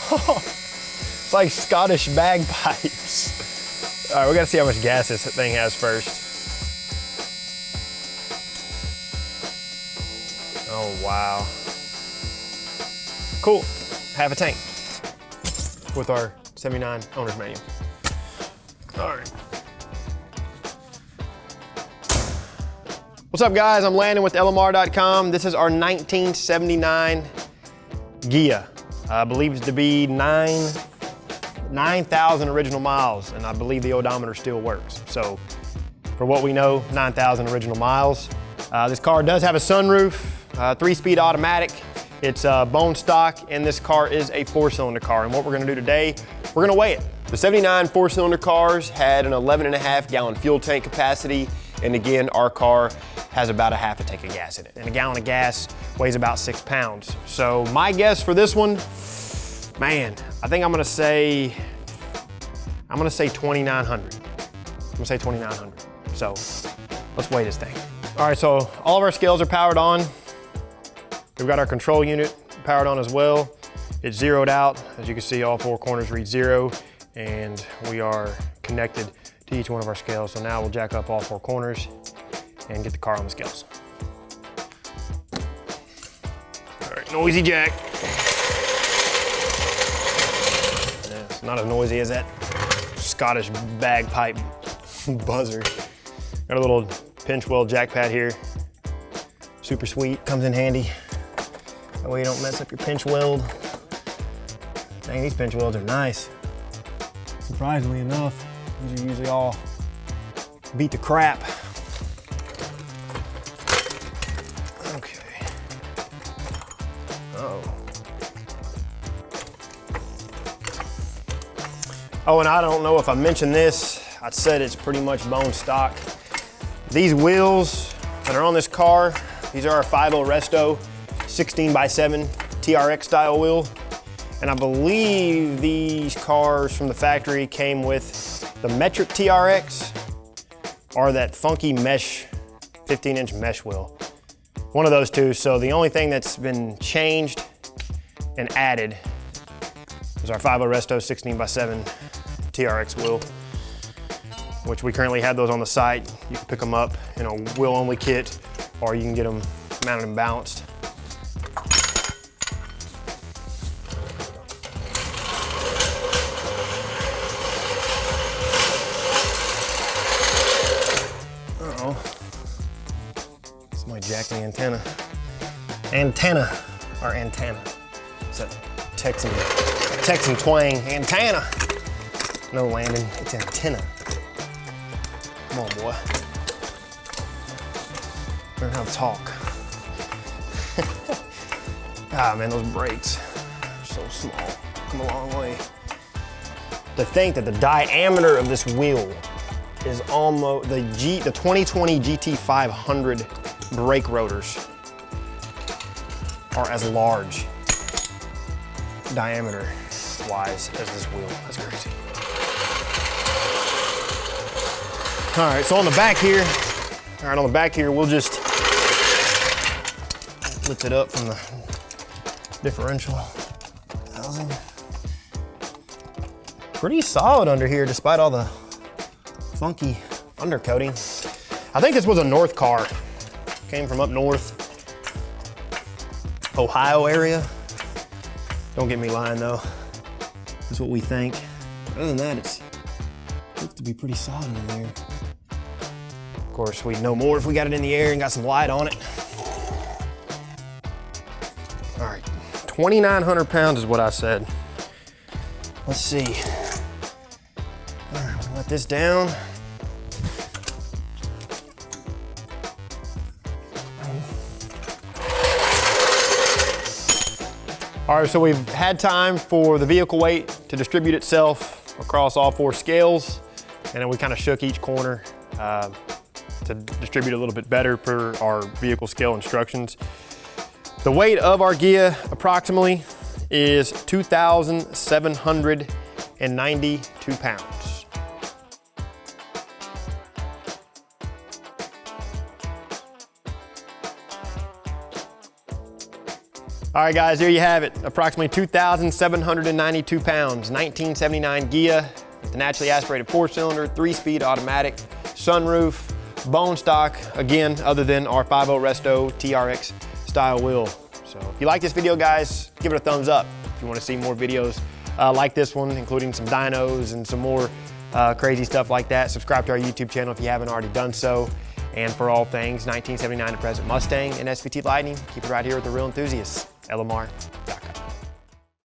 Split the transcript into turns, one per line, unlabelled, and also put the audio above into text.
It's like Scottish bagpipes. All right, we gotta see how much gas this thing has first. Oh, wow. Cool, half a tank with our 79 owner's manual. All right. What's up, guys? I'm Landon with LMR.com. This is our 1979 Ghia. I believe it's to be 9,000 original miles, and I believe the odometer still works. So, for what we know, 9,000 original miles. This car does have a sunroof, 3-speed automatic. It's bone stock, and this car is a 4-cylinder car. And what we're gonna do today, we're gonna weigh it. The 79 4-cylinder cars had an 11.5 gallon fuel tank capacity. And again, our car has about a half a tank of gas in it. And a gallon of gas weighs about 6 pounds. So my guess for this one, man, I think I'm gonna say 2,900. I'm gonna say 2,900. So let's weigh this thing. All right, so all of our scales are powered on. We've got our control unit powered on as well. It's zeroed out. As you can see, all 4 corners read 0, and we are connected to each one of our scales. So now we'll jack up all 4 corners and get the car on the scales. All right, noisy jack. Yeah, it's not as noisy as that Scottish bagpipe buzzer. Got a little pinch weld jack pad here. Super sweet, comes in handy. That way you don't mess up your pinch weld. Dang, these pinch welds are nice. Surprisingly enough, these are usually all beat to crap. Okay. Oh, and I don't know if I mentioned this. I said it's pretty much bone stock. These wheels that are on this car, these are our 5.0 Resto 16x7 TRX style wheel. And I believe these cars from the factory came with the metric TRX or that funky mesh, 15-inch mesh wheel. One of those two. So the only thing that's been changed and added is our 5.0 Resto 16x7 TRX wheel, which we currently have those on the site. You can pick them up in a wheel-only kit, or you can get them mounted and balanced. Somebody jacked the antenna. Antenna. It's a Texan twang. Antenna. No, Landon, it's antenna. Come on, boy. Learn how to talk. Ah, man, those brakes are so small. Come a long way. To think that the diameter of this wheel is almost the 2020 GT500 brake rotors are as large diameter wise as this wheel. That's crazy. All right, so on the back here, we'll just lift it up from the differential housing. Pretty solid under here despite all the funky undercoating. I think this was a North car. Came from up north, Ohio area. Don't get me lying though. That's what we think. Other than that, it looks to be pretty solid in there. Of course, we'd know more if we got it in the air and got some light on it. All right, 2,900 pounds is what I said. Let's see. All right, we'll let this down. All right, so we've had time for the vehicle weight to distribute itself across all 4 scales, and then we kind of shook each corner to distribute a little bit better per our vehicle scale instructions. The weight of our Ghia approximately is 2,792 pounds. All right, guys, there you have it. Approximately 2,792 pounds, 1979 Ghia, with the naturally aspirated 4-cylinder, 3-speed automatic, sunroof, bone stock, again, other than our 5.0 Resto TRX style wheel. So if you like this video, guys, give it a thumbs up. If you want to see more videos like this one, including some dynos and some more crazy stuff like that, subscribe to our YouTube channel if you haven't already done so. And for all things 1979 to present Mustang and SVT Lightning, keep it right here with the Real Enthusiasts. LMR.